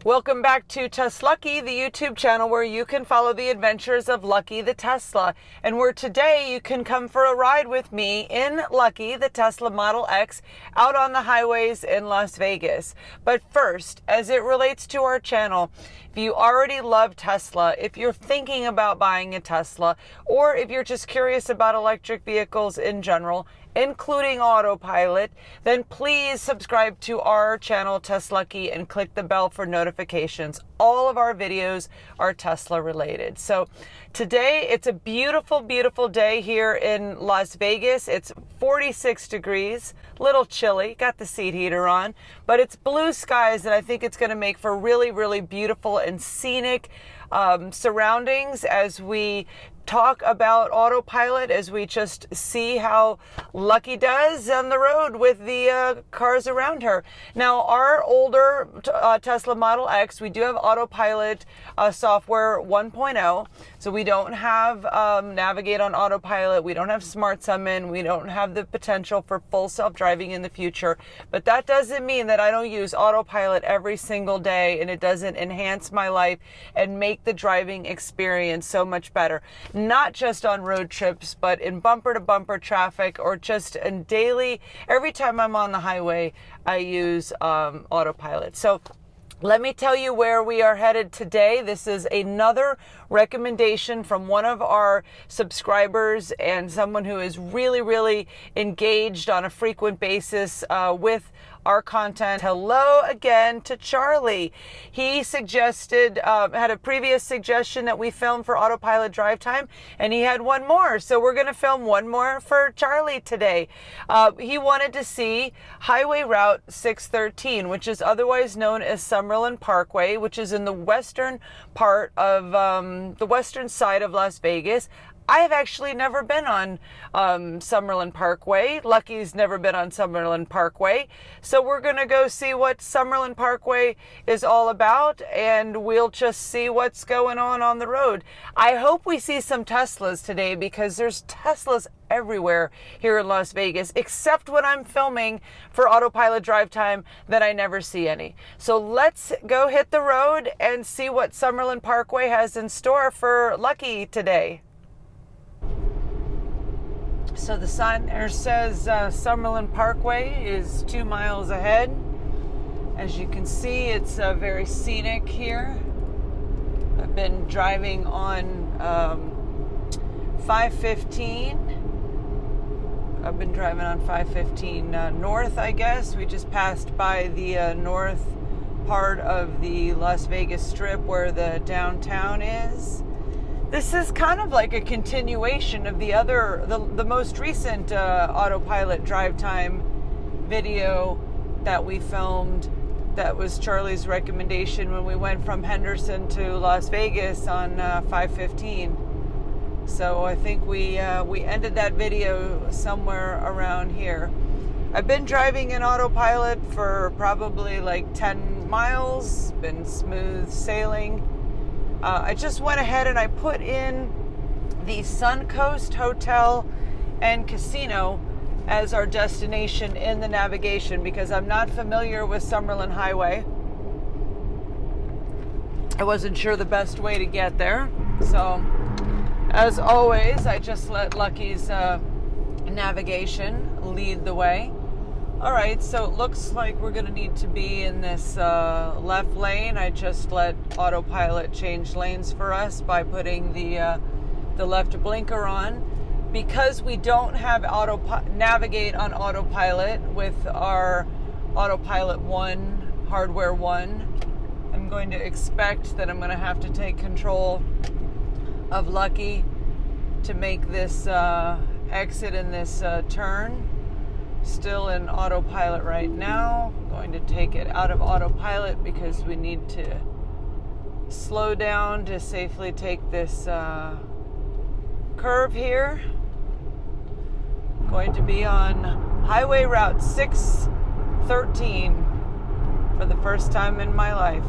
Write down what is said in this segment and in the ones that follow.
Welcome back to TesLUCKY, the YouTube channel where you can follow the adventures of Lucky the Tesla, and where today you can come for a ride with me in Lucky, the Tesla Model X, out on the highways in Las Vegas. But first, as it relates to our channel, if you already love Tesla, if you're thinking about buying a Tesla, or if you're just curious about electric vehicles in general, including Autopilot, then please subscribe to our channel TesLUCKY and click the bell for notifications. All of our videos are Tesla related. So today it's a beautiful, beautiful day here in Las Vegas. It's 46 degrees, a little chilly, got the seat heater on, but it's blue skies, and I think it's going to make for really, really beautiful and scenic surroundings as we talk about Autopilot, as we just see how Lucky does on the road with the cars around her. Now, our older Tesla Model X, we do have Autopilot software 1.0, so we don't have Navigate on Autopilot, we don't have Smart Summon, we don't have the potential for full self-driving in the future, but that doesn't mean that I don't use Autopilot every single day and it doesn't enhance my life and make the driving experience so much better. Not just on road trips, but in bumper-to-bumper traffic, or just in daily, every time I'm on the highway, I use Autopilot. So let me tell you where we are headed today. This is another recommendation from one of our subscribers and someone who is really, really engaged on a frequent basis with our content. Hello again to Charlie. He suggested, had a previous suggestion that we film for Autopilot Drive Time, and he had one more. So we're going to film one more for Charlie today. He wanted to see Highway Route 613, which is otherwise known as Summerlin Parkway, which is in the western part of the western side of Las Vegas. I have actually never been on Summerlin Parkway. Lucky's never been on Summerlin Parkway. So we're going to go see what Summerlin Parkway is all about, and we'll just see what's going on the road. I hope we see some Teslas today, because there's Teslas everywhere here in Las Vegas, except when I'm filming for Autopilot Drive Time, that I never see any. So let's go hit the road and see what Summerlin Parkway has in store for Lucky today. So the sign there says Summerlin Parkway is 2 miles ahead. As you can see, it's very scenic here. I've been driving on 515. I've been driving on 515 north, I guess. We just passed by the north part of the Las Vegas Strip where the downtown is. This is kind of like a continuation of the most recent Autopilot Drive Time video that we filmed. That was Charlie's recommendation when we went from Henderson to Las Vegas on 515. So I think we ended that video somewhere around here. I've been driving in Autopilot for probably like 10 miles, been smooth sailing. I just went ahead and I put in the Suncoast Hotel and Casino as our destination in the navigation, because I'm not familiar with Summerlin Highway. I wasn't sure the best way to get there. So, as always, I just let Lucky's navigation lead the way. All right, so it looks like we're going to need to be in this left lane. I just let Autopilot change lanes for us by putting the left blinker on. Because we don't have Navigate on Autopilot with our Autopilot 1, Hardware 1, I'm going to expect that I'm going to have to take control of Lucky to make this exit in this turn. Still in Autopilot right now. Going to take it out of Autopilot because we need to slow down to safely take this curve here. Going to be on Highway Route 613 for the first time in my life.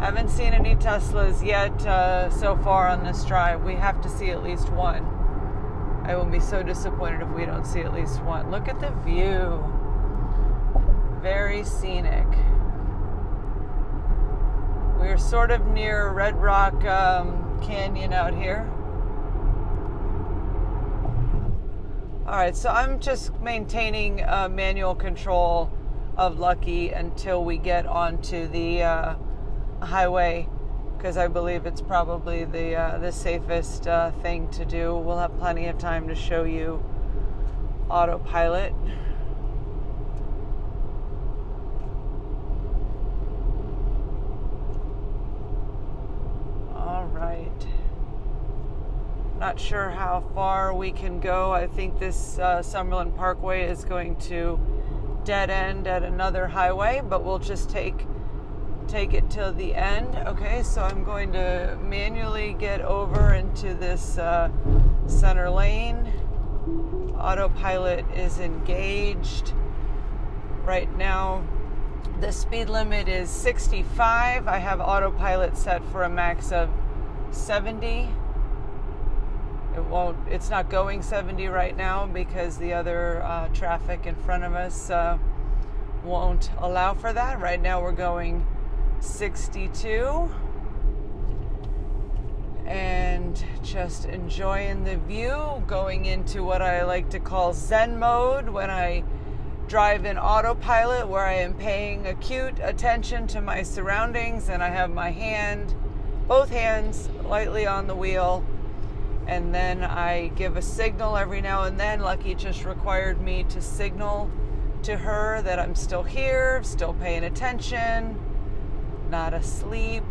Haven't seen any Teslas yet so far on this drive. We have to see at least one. I will be so disappointed if we don't see at least one. Look at the view. Very scenic. We're sort of near Red Rock Canyon out here. Alright, so I'm just maintaining manual control of Lucky until we get onto the highway, because I believe it's probably the safest thing to do. We'll have plenty of time to show you Autopilot. All right. Not sure how far we can go. I think this Summerlin Parkway is going to dead end at another highway, but we'll just take it till the end. Okay, so I'm going to manually get over into this center lane. Autopilot is engaged. Right now, the speed limit is 65. I have Autopilot set for a max of 70. It's not going 70 right now because the other traffic in front of us won't allow for that. Right now we're going 62 and just enjoying the view, going into what I like to call Zen mode when I drive in Autopilot, where I am paying acute attention to my surroundings and I have my both hands lightly on the wheel, and then I give a signal every now and then. Lucky just required me to signal to her that I'm still here, still paying attention, not asleep.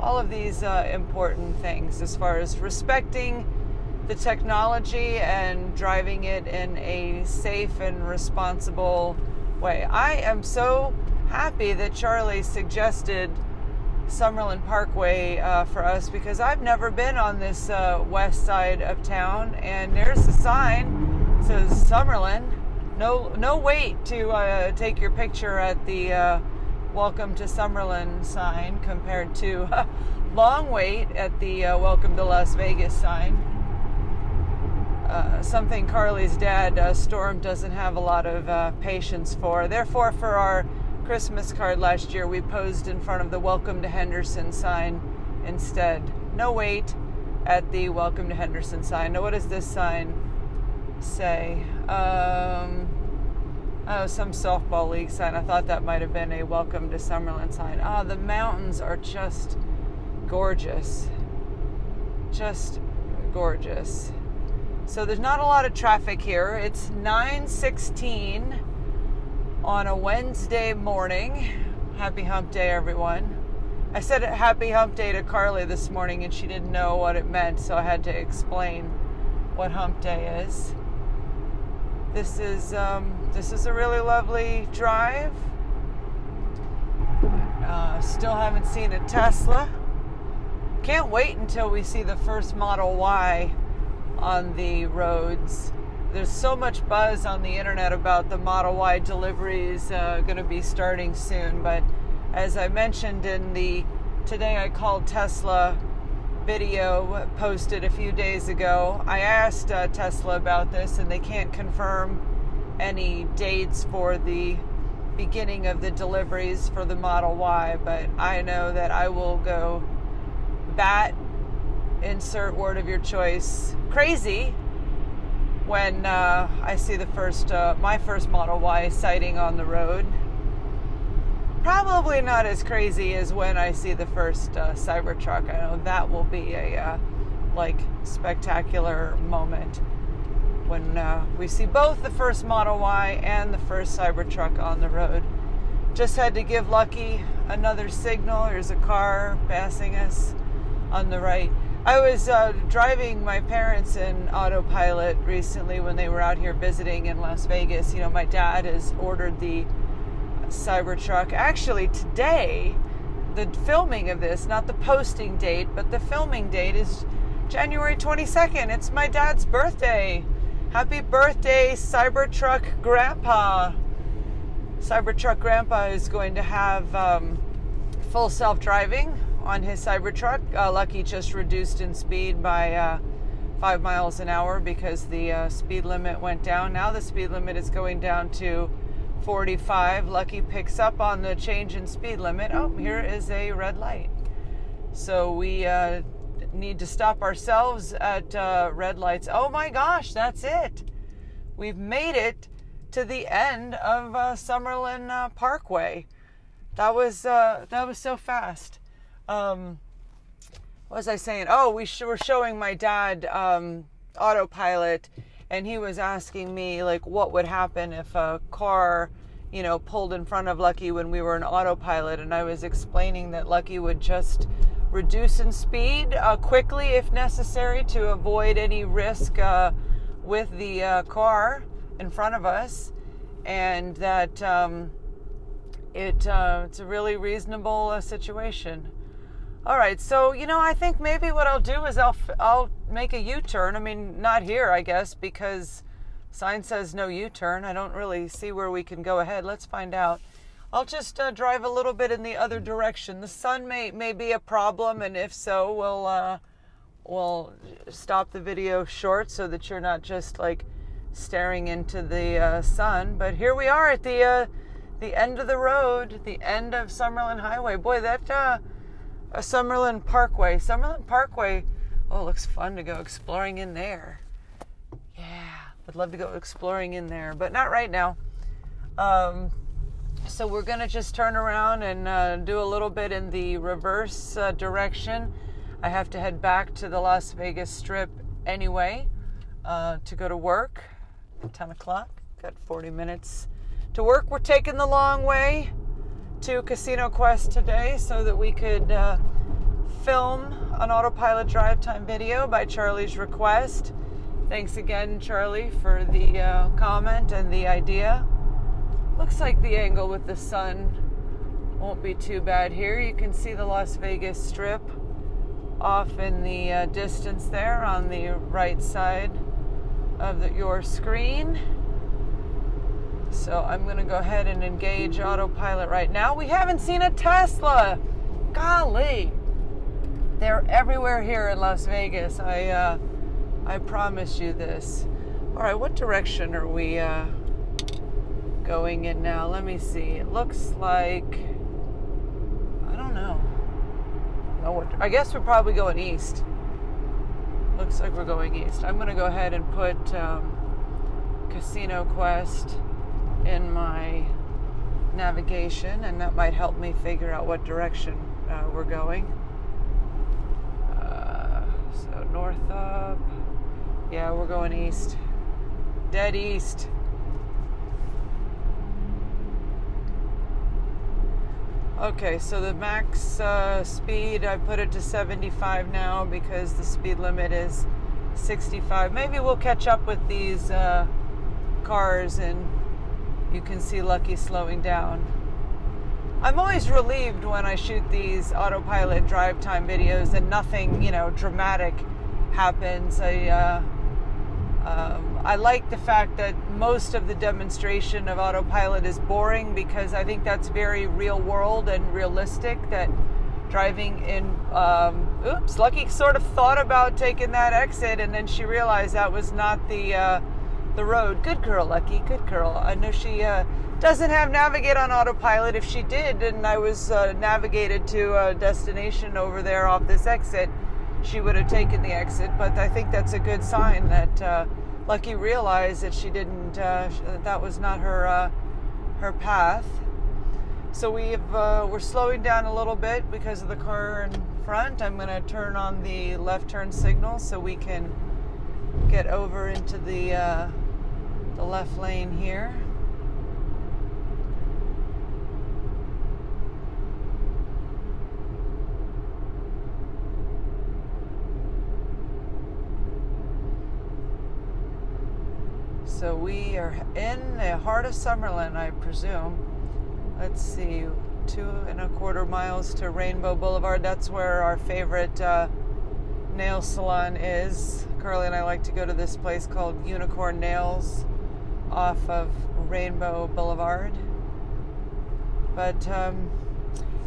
All of these important things as far as respecting the technology and driving it in a safe and responsible way. I am so happy that Charlie suggested Summerlin Parkway for us, because I've never been on this west side of town, and there's a sign that says Summerlin. No wait to take your picture at the Welcome to Summerlin sign compared to long wait at the Welcome to Las Vegas sign. Something Carly's dad, Storm, doesn't have a lot of patience for. Therefore, for our Christmas card last year, we posed in front of the Welcome to Henderson sign instead. No wait at the Welcome to Henderson sign. Now, what does this sign say? Some softball league sign. I thought that might have been a Welcome to Summerlin sign. The mountains are just gorgeous. Just gorgeous. So there's not a lot of traffic here. It's 9:16 on a Wednesday morning. Happy hump day, everyone. I said happy hump day to Carly this morning and she didn't know what it meant, so I had to explain what hump day is. This is a really lovely drive. Still haven't seen a Tesla. Can't wait until we see the first Model Y on the roads. There's so much buzz on the internet about the Model Y deliveries going to be starting soon, but as I mentioned in the Today I Called Tesla video posted a few days ago, I asked Tesla about this, and they can't confirm any dates for the beginning of the deliveries for the Model Y, but I know that I will go insert word of your choice, crazy, when I see the my first Model Y sighting on the road. Probably not as crazy as when I see the first Cybertruck. I know that will be a spectacular moment when we see both the first Model Y and the first Cybertruck on the road. Just had to give Lucky another signal. There's a car passing us on the right. I was driving my parents in Autopilot recently when they were out here visiting in Las Vegas. You know, my dad has ordered the Cybertruck. Actually, today, the filming of this, not the posting date, but the filming date is January 22nd. It's my dad's birthday. Happy birthday, Cybertruck Grandpa. Cybertruck Grandpa is going to have full self-driving on his Cybertruck. Lucky just reduced in speed by 5 miles an hour because the speed limit went down. Now the speed limit is going down to 45. Lucky picks up on the change in speed limit. Oh, here is a red light. So we need to stop ourselves at red lights. Oh my gosh, that's it. We've made it to the end of Summerlin Parkway. That was so fast. What was I saying? Oh, we were showing my dad Autopilot, and he was asking me like what would happen if a car, pulled in front of Lucky when we were in Autopilot, and I was explaining that Lucky would just reduce in speed quickly if necessary to avoid any risk with the car in front of us, and that it's a really reasonable situation. All right, so I think maybe what I'll do is I'll make a U-turn. I mean, not here, I guess, because sign says no U-turn. I don't really see where we can go ahead. Let's find out. I'll just drive a little bit in the other direction. The sun may be a problem, and if so, we'll stop the video short so that you're not just like staring into the sun. But here we are at the end of the road, the end of Summerlin Highway. Boy, that Summerlin Parkway. Summerlin Parkway. Oh, it looks fun to go exploring in there. Yeah, would love to go exploring in there, but not right now. So we're gonna just turn around and do a little bit in the reverse direction. I have to head back to the Las Vegas Strip anyway to go to work at 10 o'clock. Got 40 minutes to work. We're taking the long way to Casino Quest today so that we could film an Autopilot Drive Time video by Charlie's request. Thanks again, Charlie, for the comment and the idea. Looks like the angle with the sun won't be too bad here. You can see the Las Vegas Strip off in the distance there on the right side of your screen. So I'm going to go ahead and engage Autopilot right now. We haven't seen a Tesla. Golly. They're everywhere here in Las Vegas. I promise you this. All right, what direction are we going in now? Let me see. It looks like, I don't know. I guess we're probably going east. Looks like we're going east. I'm going to go ahead and put Casino Quest in my navigation, and that might help me figure out what direction we're going. So north up. Yeah, we're going east. Dead east. Okay, so the max speed, I put it to 75 now because the speed limit is 65. Maybe we'll catch up with these cars and you can see Lucky slowing down. I'm always relieved when I shoot these Autopilot Drive Time videos and nothing, dramatic happens. I like the fact that most of the demonstration of Autopilot is boring because I think that's very real world and realistic, that driving in, Lucky sort of thought about taking that exit and then she realized that was not the road. Good girl, Lucky, good girl. I know she doesn't have Navigate on Autopilot. If she did and I was navigated to a destination over there off this exit, she would have taken the exit. But I think that's a good sign that Lucky realized that she didn't, that was not her path. So we're slowing down a little bit because of the car in front. I'm going to turn on the left turn signal so we can get over into the left lane here. So we are in the heart of Summerlin, I presume. Let's see, 2.25 miles to Rainbow Boulevard. That's where our favorite nail salon is. Carly and I like to go to this place called Unicorn Nails off of Rainbow Boulevard. But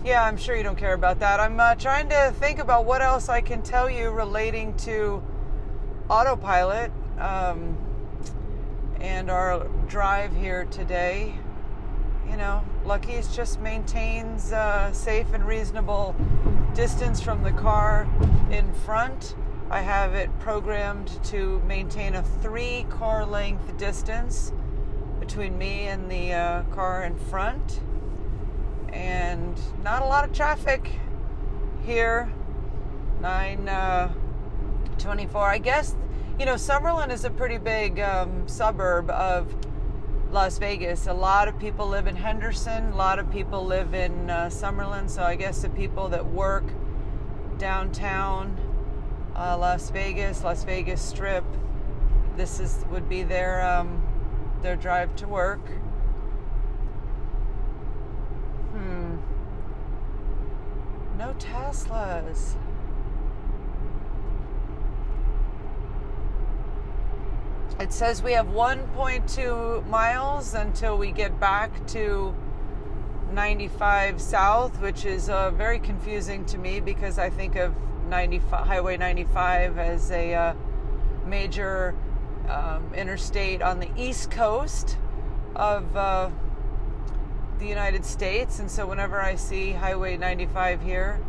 Yeah, I'm sure you don't care about that. I'm trying to think about what else I can tell you relating to Autopilot and our drive here today. You know, Lucky's just maintains safe and reasonable distance from the car in front. I have it programmed to maintain a 3-car length distance between me and the car in front. And not a lot of traffic here. 9:24. I guess, you know, Summerlin is a pretty big suburb of Las Vegas. A lot of people live in Henderson. A lot of people live in Summerlin. So I guess the people that work downtown Las Vegas Strip, would be their drive to work. No Teslas. It says we have 1.2 miles until we get back to 95 South, which is very confusing to me because I think of Highway 95 as a major interstate on the East Coast of the United States, and so whenever I see Highway 95 here,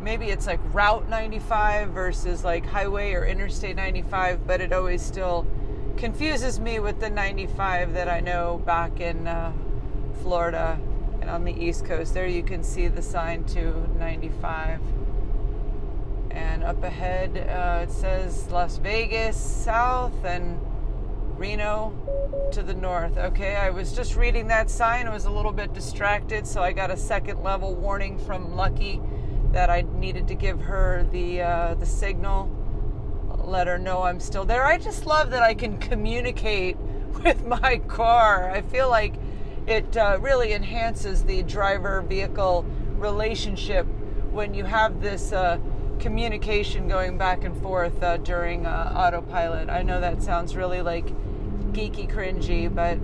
maybe it's like Route 95 versus like Highway or Interstate 95, but it always still confuses me with the 95 that I know back in Florida and on the East Coast. There you can see the sign to 95. And up ahead it says Las Vegas South and Reno to the north. Okay, I was just reading that sign. I was a little bit distracted, so I got a second level warning from Lucky that I needed to give her the signal, let her know I'm still there. I just love that I can communicate with my car. I feel like it really enhances the driver-vehicle relationship when you have this communication going back and forth during Autopilot. I know that sounds really like geeky cringy, but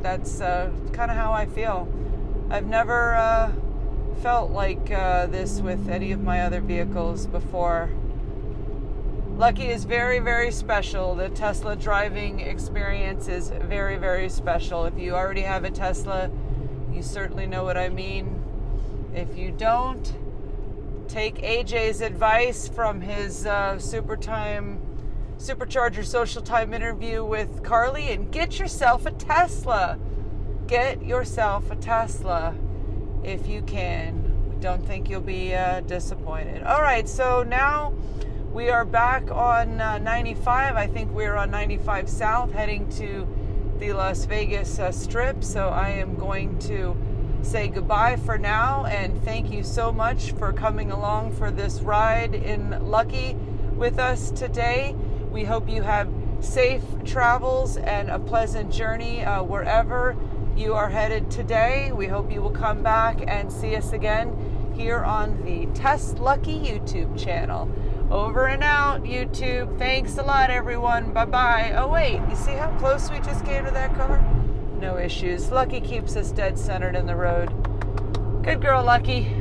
that's kind of how I feel. I've never felt like this with any of my other vehicles before. Lucky is very, very special. The Tesla driving experience is very, very special. If you already have a Tesla, you certainly know what I mean. If you don't, take AJ's advice from his Supercharger Social Time interview with Carly and get yourself a Tesla. Get yourself a Tesla if you can. Don't think you'll be disappointed. All right, so now we are back on 95. I think we're on 95 South heading to the Las Vegas Strip. So I am going to say goodbye for now, and thank you so much for coming along for this ride in Lucky with us today. We hope you have safe travels and a pleasant journey wherever you are headed today. We hope you will come back and see us again here on the TesLUCKY YouTube channel. Over and out, YouTube. Thanks a lot, everyone. Bye-bye. Oh, wait. You see how close we just came to that car? No issues. Lucky keeps us dead centered in the road. Good girl, Lucky.